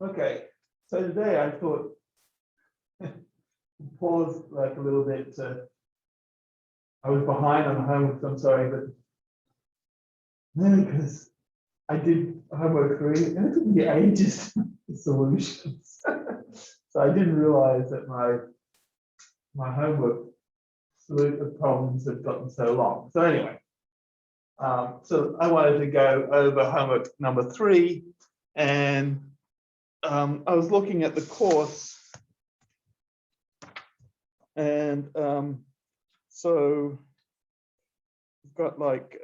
Okay, so today I thought pause like a little bit. I was behind on homework, so I'm sorry, but because I did homework 3 and it took me ages for solutions. So I didn't realize that my homework problems had gotten so long. So anyway, so I wanted to go over homework number 3, and I was looking at the course, and so we've got like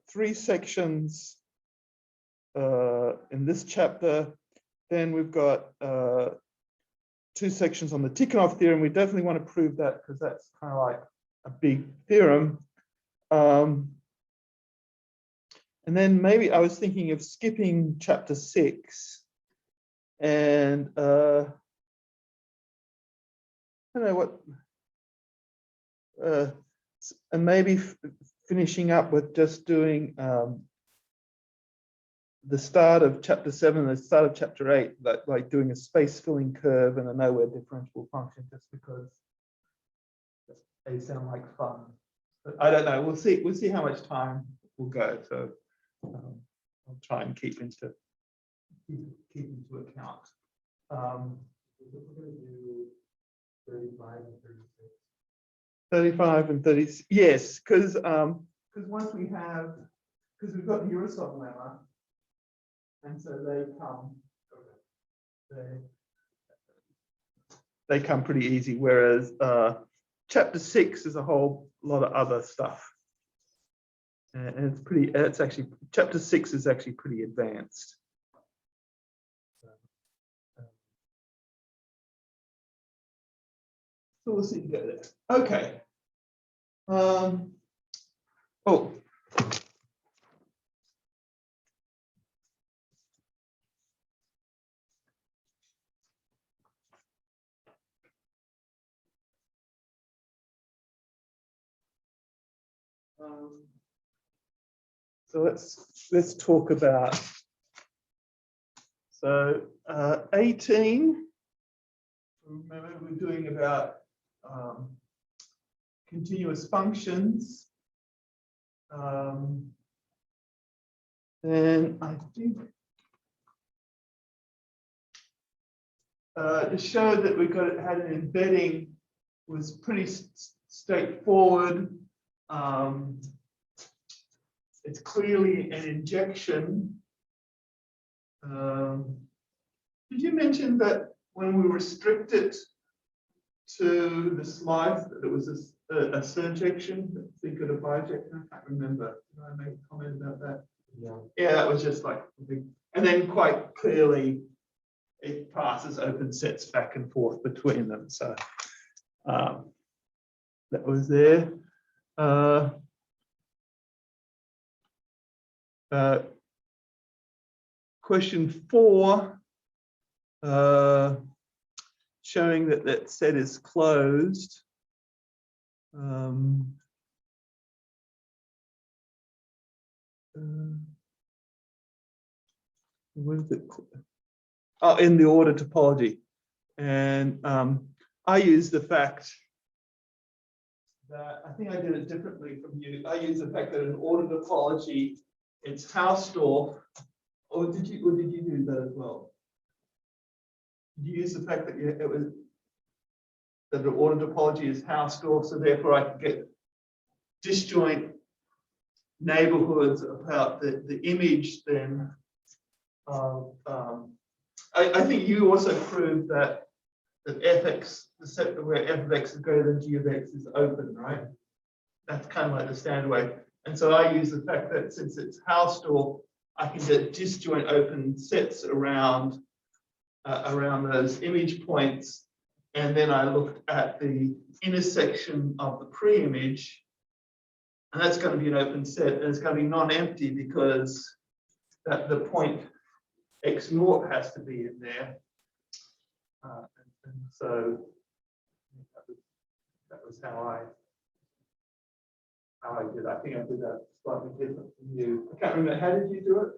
3 sections in this chapter. Then we've got 2 sections on the Tikhonov theorem. We definitely want to prove that because that's kind of like a big theorem. And then maybe I was thinking of skipping chapter 6 and I don't know what, and maybe finishing up with just doing the start of chapter 7 and the start of chapter 8, like doing a space filling curve and a nowhere differentiable function, just because they sound like fun. But I don't know. We'll see how much time will go. So I'll try and keep into account. We're going to do 35 and 36. 35 and 30. Yes, because once we have, because we've got the Eurosol lemma, and so they come pretty easy. Whereas chapter 6 is a whole lot of other stuff, and it's actually chapter 6 is actually pretty advanced. So we'll see you go there. Okay. Oh. So let's talk about 18. Remember, we're doing about continuous functions, and I think to show that we had an embedding was pretty straightforward. It's clearly an injection. Did you mention that when we restrict it to the slice, that it was a surjection? Think of a bijection? I can't remember. Did I make a comment about that? Yeah. Yeah, that was just like a big, and then quite clearly it passes open sets back and forth between them. So that was there. Question 4, showing that that set is closed. What is it? Oh, in the order topology. And I use the fact that, I think I did it differently from you. I use the fact that in order topology, it's Hausdorff. Or did you do that as well? Did you use the fact that that the order topology is Hausdorff, so therefore I can get disjoint neighborhoods about the image then of I think you also proved that fx, the set where f of x is greater than g of x is open, right? That's kind of like the standard way. And so I use the fact that since it's Hausdorff, I can get disjoint open sets around those image points. And then I looked at the intersection of the pre-image, and that's going to be an open set, and it's going to be non-empty because the point x naught has to be in there. And so that was how I did. I think I did that slightly different from you. I can't remember. How did you do it?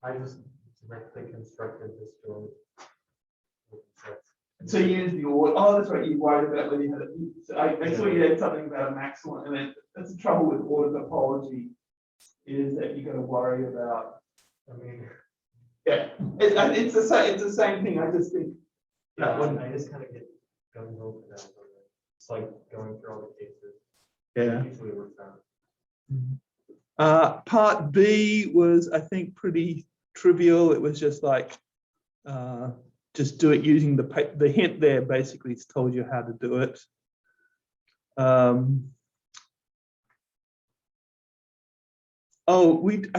I just directly constructed disjoint. So you use the order. Oh, that's right. You worried about whether you had. I saw you had something about a maximum, and that's the trouble with order topology, is that you got to worry about. I mean, Yeah, it's the same thing. I just think that yeah, one. I just kind of get gung ho for that. It's like going through all the cases. Yeah. It usually works out. Part B was, I think, pretty trivial. It was just like, just do it using the hint there. Basically, it's told you how to do it. I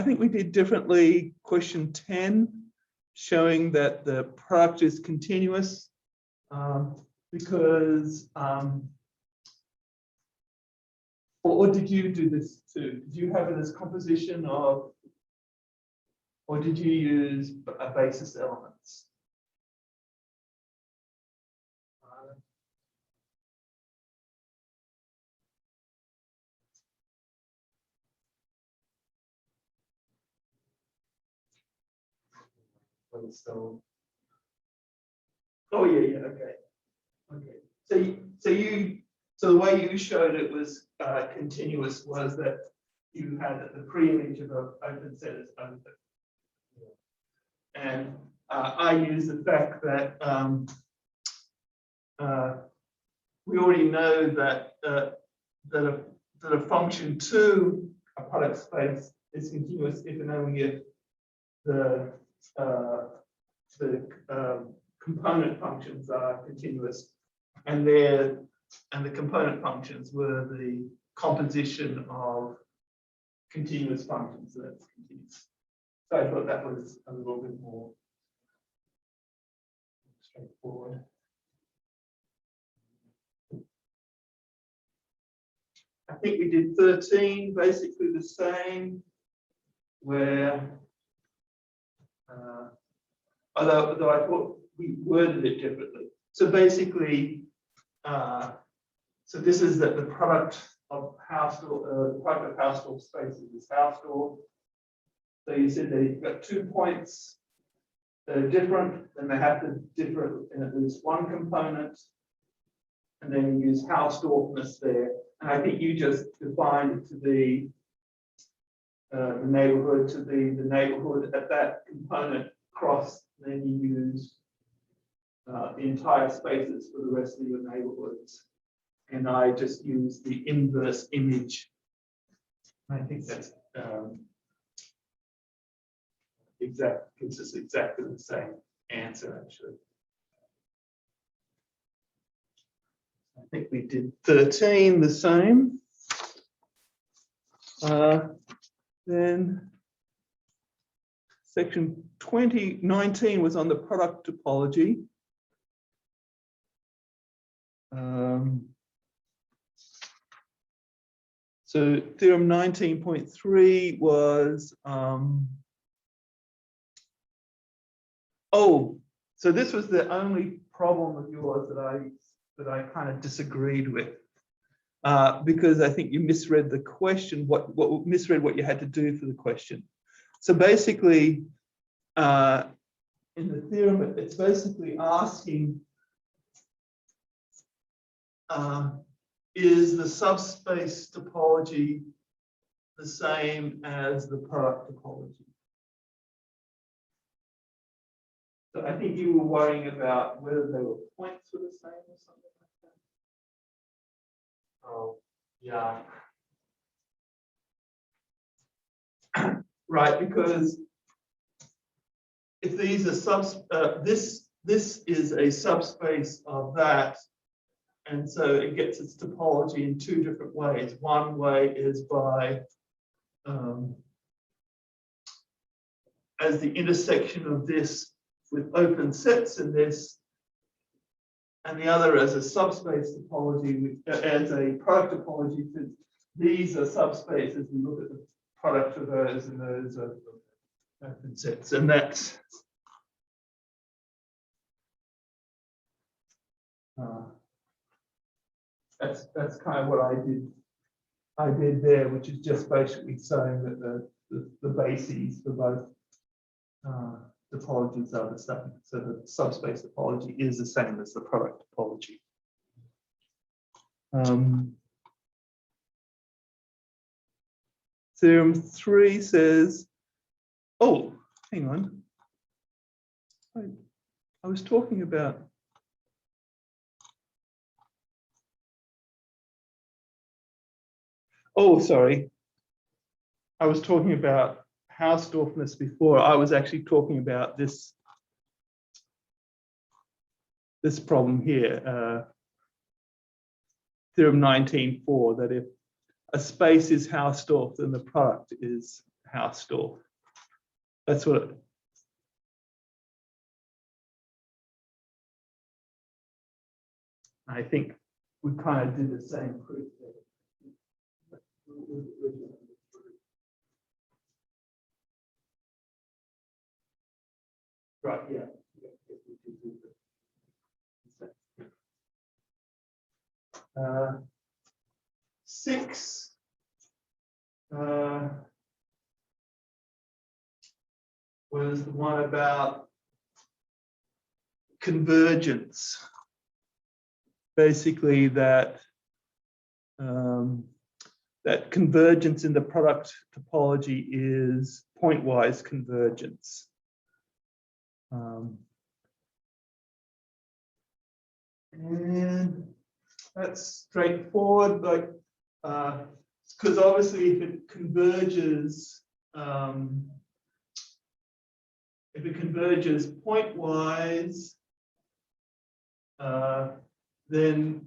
think we did differently. Question 10, showing that the product is continuous, because. Or did you do this too? Did you have it as composition of, or did you use a basis elements? So Oh yeah, okay. So the way you showed it was continuous was that you had the pre-image of an open set as open. And I use the fact that we already know that that a function to a product space is continuous if and only if the component functions are continuous, and the component functions were the composition of continuous functions. So that's continuous. So I thought that was a little bit more straightforward. I think we did 13, basically the same, where, although I thought we worded it differently. So basically, so this is that the product of Hausdorff, the product of Hausdorff spaces is Hausdorff. So you said that you've got 2 points that are different, then they have to differ in at least one component, and then you use Hausdorffness there. And I think you just defined it to be the neighborhood to be the neighborhood at that component cross. Then you use the entire spaces for the rest of your neighborhoods. And I just use the inverse image. I think that's gives us exactly the same answer, actually. I think we did 13 the same. Then section 2019 was on the product topology. So theorem 19.3 was, so this was the only problem of yours that I kind of disagreed with, because I think you misread the question, misread what you had to do for the question. So basically, in the theorem, it's basically asking, is the subspace topology the same as the product topology? So I think you were worrying about whether they were points were the same or something like that. Oh, yeah. Right, because if these are this is a subspace of that, and so it gets its topology in two different ways. One way is by as the intersection of this with open sets in this, and the other as a subspace topology, as a product topology. These are subspaces. We look at the product of those, and those are open sets, and that's kind of what I did there, which is just basically saying that the bases for both topologies are the same. So the subspace topology is the same as the product topology. Theorem 3 says, oh, hang on. I was talking about, oh, sorry. I was talking about Hausdorffness before. I was actually talking about this problem here, theorem 19.4, that if a space is Hausdorff, then the product is Hausdorff. That's what I think we kind of did the same proof there. Right, yeah. 6 was the one about convergence. Basically, that that convergence in the product topology is pointwise convergence. And that's straightforward, like, because obviously if it converges pointwise, then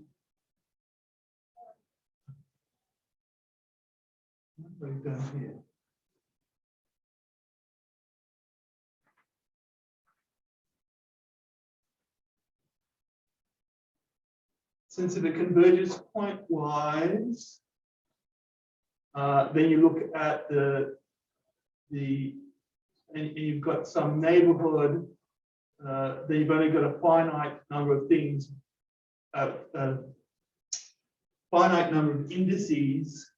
what have we done here? Since if it converges pointwise, then you look at and you've got some neighborhood, then you've only got a finite number of things, finite number of indices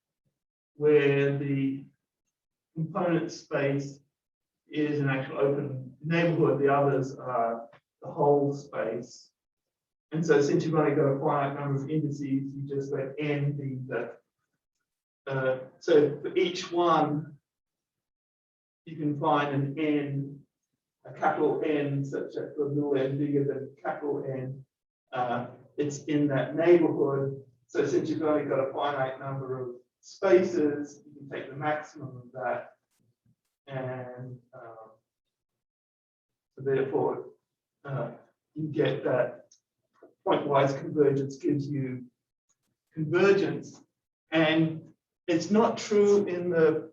where the component space is an actual open neighborhood, the others are the whole space. And so since you've only got a finite number of indices, you just let n be the, so for each one, you can find an n, a capital N, such that the little n bigger than capital N, it's in that neighborhood. So since you've only got a finite number of spaces, you can take the maximum of that. And so therefore, you get that pointwise convergence gives you convergence. And it's not true in the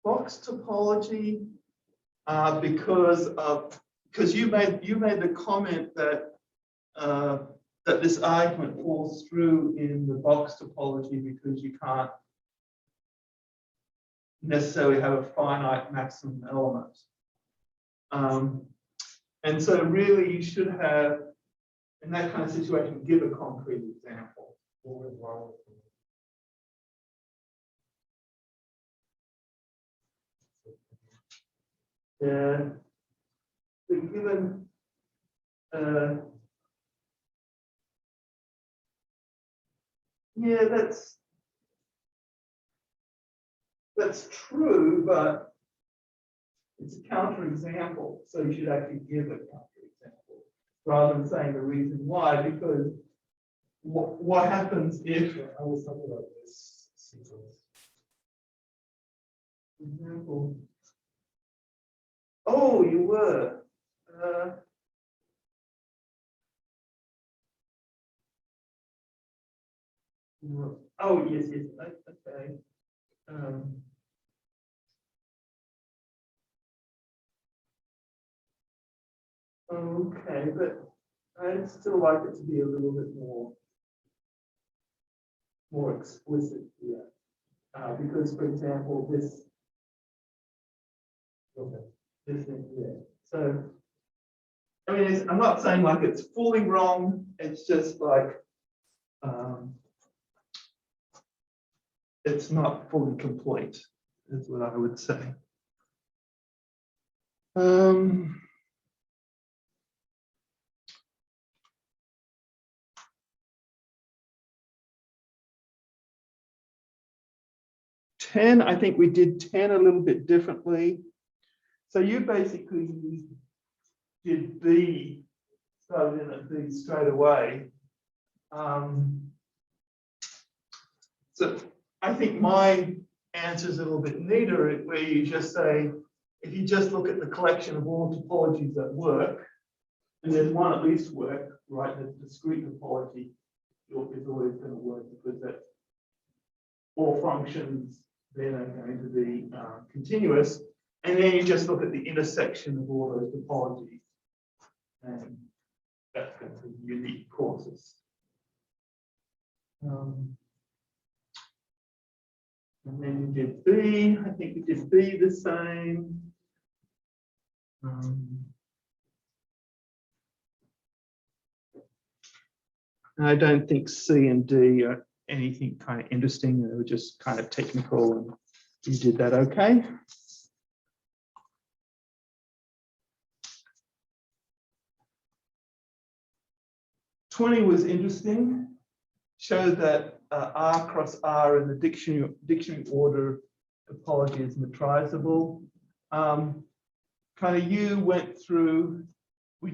box topology because you made the comment that that this argument falls through in the box topology because you can't necessarily have a finite maximum element. And so really you should have, in that kind of situation, give a concrete example. What was wrong with the given yeah, that's true, but it's a counterexample, so you should actually give a counterexample rather than saying the reason why, because what happens if I was talking about this sequence. Example. Oh, you were. Oh, yes, okay. Okay, but I'd still like it to be a little bit more explicit here. Because, for example, this thing here. So, I mean, I'm not saying like it's fully wrong. It's just like it's not fully complete, is what I would say. Um, ten, I think we did 10 a little bit differently. So you basically did B, started in at B straight away. So I think my answer is a little bit neater, where you just say, if you just look at the collection of all topologies that work, and there's one at least work, right? The discrete topology is always going to work because that all functions then are going to be continuous. And then you just look at the intersection of all those topologies. And that's going to be unique courses. And then you did B. I think we did B the same. I don't think C and D are anything kind of interesting. They were just kind of technical, and you did that okay. '20 was interesting. Showed that R cross R in the dictionary order topology is metrizable. Kind of you went through. We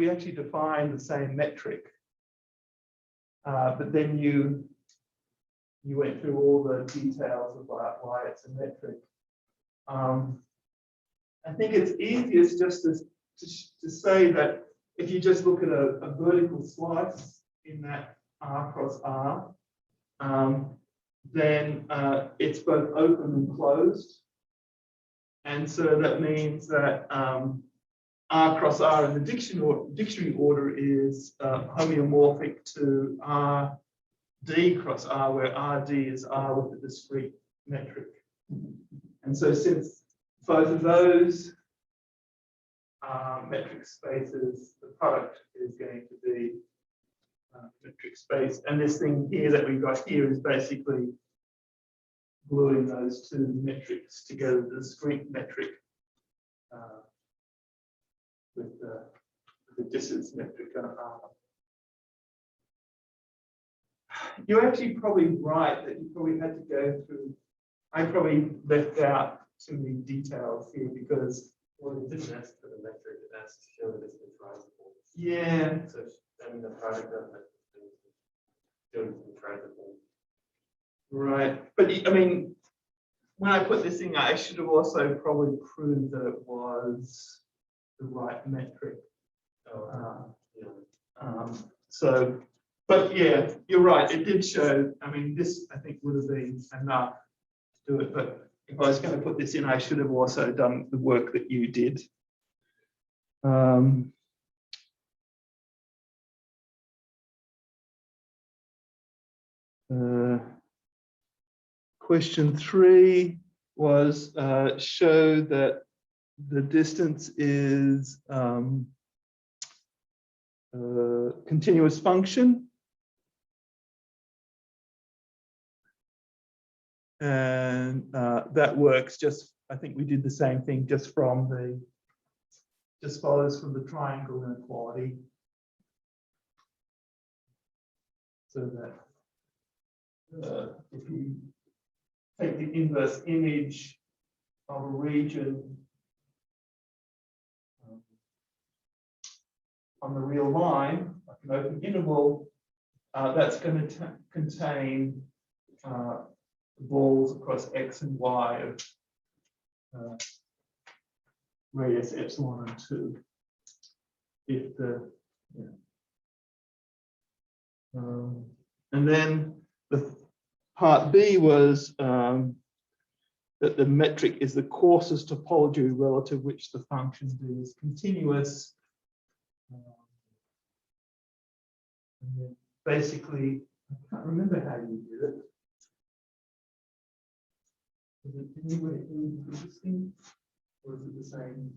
actually defined the same metric. But then you went through all the details about why it's a metric. I think it's easiest just to say that if you just look at a vertical slice in that R cross R, then it's both open and closed. And so that means that R cross R in the dictionary order is homeomorphic to RD cross R, where RD is R with the discrete metric. And so since both of those metric spaces, the product is going to be metric space. And this thing here that we've got here is basically gluing those two metrics together, the discrete metric with the distance metric. You're actually probably right that you probably had to go through. I probably left out too many details here because. Well, it didn't ask for the metric, it asked to show that it's metrizable. Yeah. So I mean the product of it is metrizable. Right. But I mean, when I put this in, I should have also probably proved that it was the right metric. So, but yeah, you're right. It did show. I mean, this I think would have been enough to do it. But if I was going to put this in, I should have also done the work that you did. Question 3 was show that the distance is continuous function. And that works just, I think we did the same thing just from just follows from the triangle inequality. So that if you take the inverse image of a region on the real line, like an open interval, that's going to contain balls across X and Y of radius epsilon and 2. If the and then the part B was that the metric is the coarsest topology relative which the function D is continuous. And then basically, I can't remember how you did it. Is it anywhere interesting, or is it the same?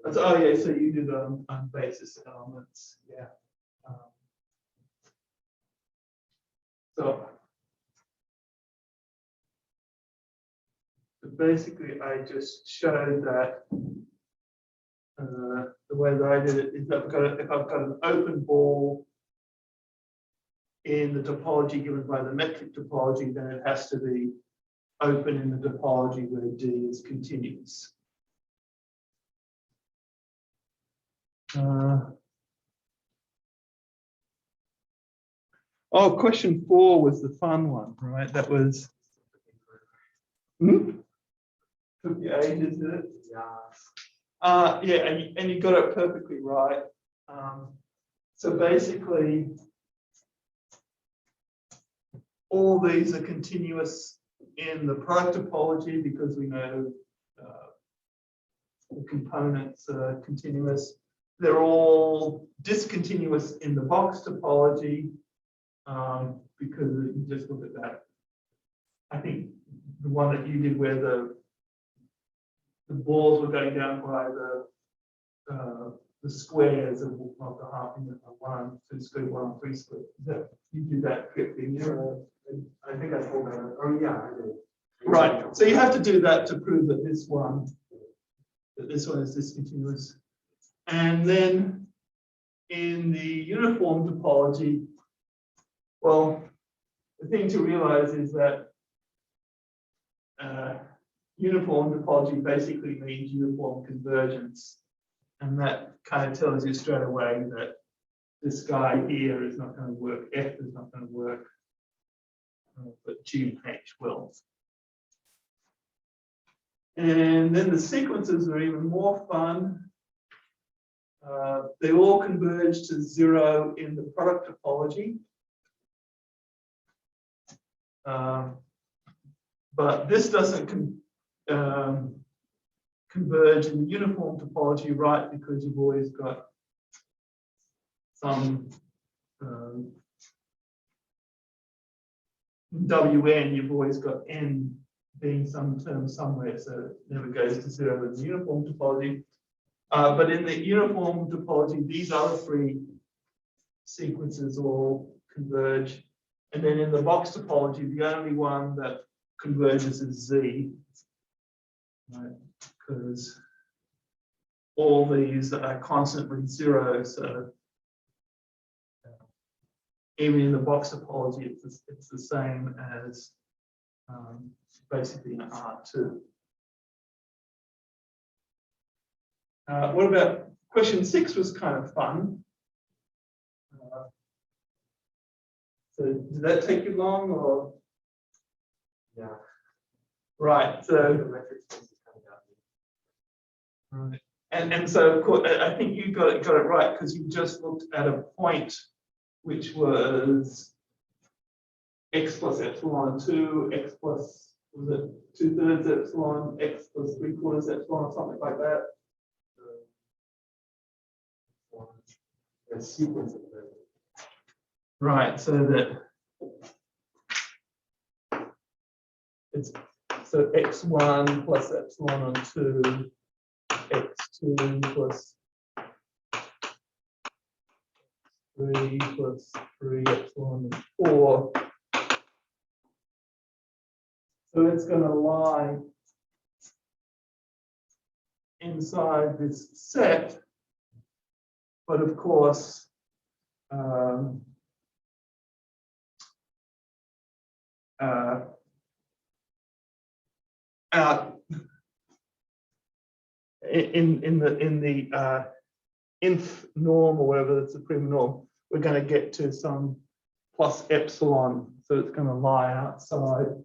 Oh yeah, so you did on basis elements, yeah. So But basically, I just showed that the way that I did it is that if I've got an open ball in the topology given by the metric topology, then it has to be open in the topology where D is continuous. Oh, question 4 was the fun one, right? That was. Took you ages, did it? Yeah. Yeah, and you got it perfectly right. So basically, all these are continuous in the product topology because we know the components are continuous. They're all discontinuous in the box topology because you just look at that. I think the one that you did where the balls were going down by the squares of the half in the 1, 2 squared, 1, 3 squared. You did that trick, didn't you? I think I told that. Oh yeah, I did. Right. So you have to do that to prove that this one is discontinuous. And then in the uniform topology, well, the thing to realize is that uniform topology basically means uniform convergence. And that kind of tells you straight away that this guy here is not going to work, F is not going to work, but G and H will. And then the sequences are even more fun. They all converge to 0 in the product topology. But this doesn't converge in the uniform topology, right? Because you've always got some Wn, you've always got n being some term somewhere, so it never goes to 0 in the uniform topology. But in the uniform topology, these other 3 sequences all converge. And then in the box topology, the only one that converges is Z, right? Because all these are constantly 0, so even in the box topology, it's the same as basically an R2. What about question 6 was kind of fun. So did that take you long or? Yeah. Right, so. The metric space is kind of got me. Right. And so of course, I think you got it right because you just looked at a point which was x plus epsilon 2, x plus, was it 2/3 epsilon, x plus 3/4 epsilon, or something like that. A sequence of them. Right, so that it's so x1 plus epsilon on 2, x2 plus 3 plus 3 epsilon and 4. So it's going to lie inside this set, but of course, out in the nth norm or whatever the supreme norm, we're going to get to some plus epsilon, so it's going to lie outside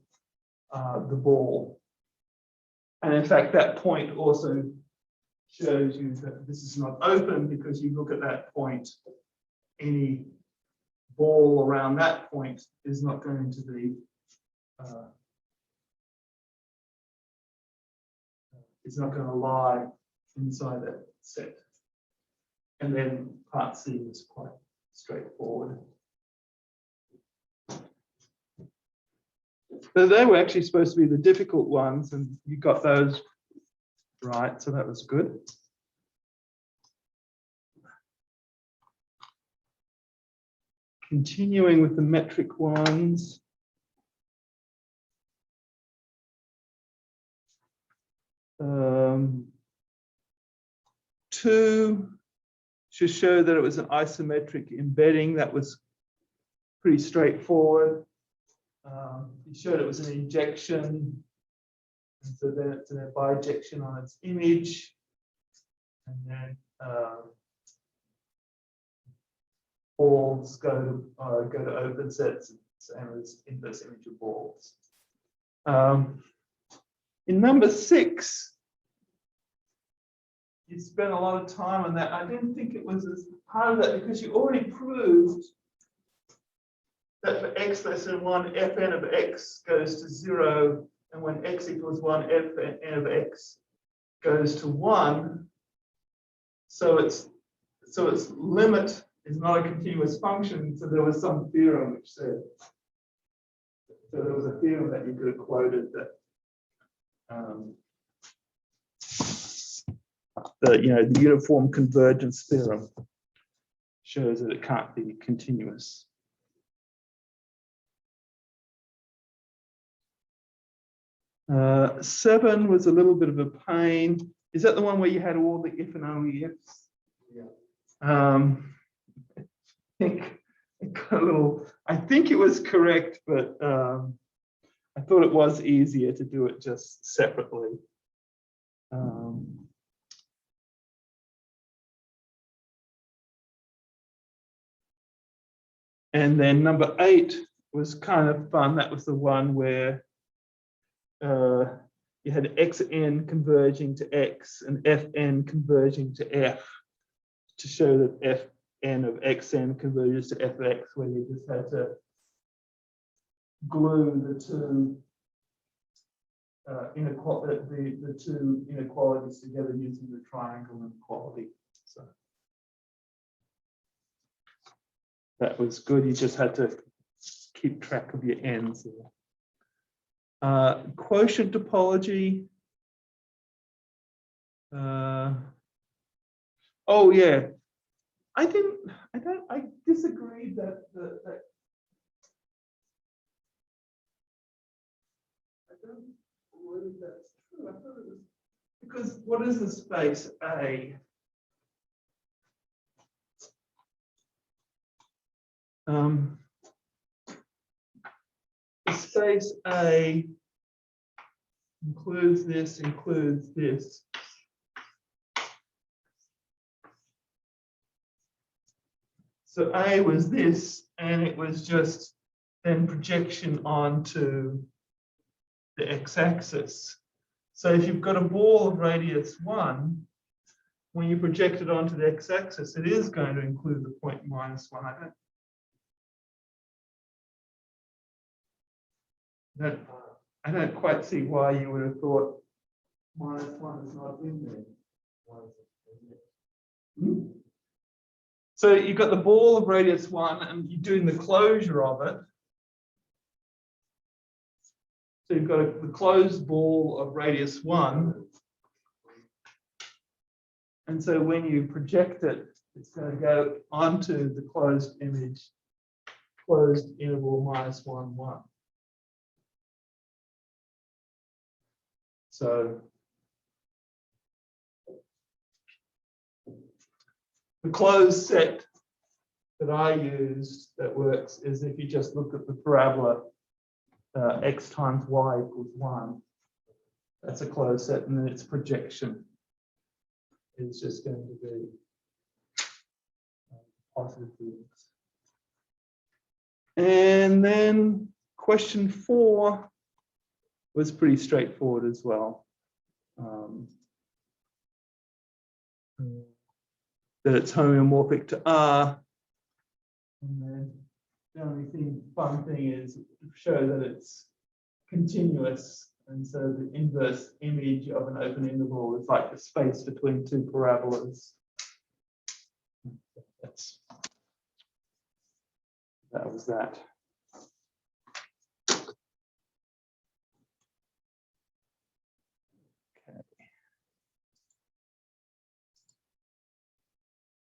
the ball. And in fact, that point also shows you that this is not open because you look at that point, any ball around that point is not going to be it's not going to lie inside that set. And then part C is quite straightforward. So they were actually supposed to be the difficult ones, and you got those right, so that was good. Continuing with the metric ones. 2 should show that it was an isometric embedding. That was pretty straightforward. It showed it was an injection, and so then it's a bijection on its image, and then balls go to open sets, same as inverse image of balls. In number 6, you spent a lot of time on that. I didn't think it was as part of that because you already proved that for x less than 1, fn of x goes to 0, and when x equals 1, fn of x goes to 1. So its limit is not a continuous function. So there was some theorem which said, so there was a theorem that you could have quoted that the uniform convergence theorem shows that it can't be continuous. Seven was a little bit of a pain. Is that the one where you had all the if and only ifs? Yeah. I think it got a little. I think it was correct, but I thought it was easier to do it just separately. And then number 8 was kind of fun. That was the one where you had xn converging to x and fn converging to f to show that fn of xn converges to fx, where you just had to glue the two inequalities together using the triangle inequality. So that was good. You just had to keep track of your n's there. Quotient topology. Oh yeah, I disagreed that I don't believe that's true. I thought it was because what is the space A? The space A includes this. So A was this, and it was just then projection onto the x-axis. So if you've got a ball of radius 1, when you project it onto the x-axis, it is going to include the point -1. I don't quite see why you would have thought -1 is not in there. So you've got the ball of radius 1 and you're doing the closure of it. So you've got the closed ball of radius 1. And so when you project it, it's going to go onto the closed image, closed interval -1, 1. So the closed set that I used that works is if you just look at the parabola x times y equals 1. That's a closed set, and then its projection is just going to be positive units. And then question 4 was pretty straightforward as well. That it's homeomorphic to R. And then the only fun thing is show that it's continuous. And so the inverse image of an open interval is like the space between two parabolas. That was that.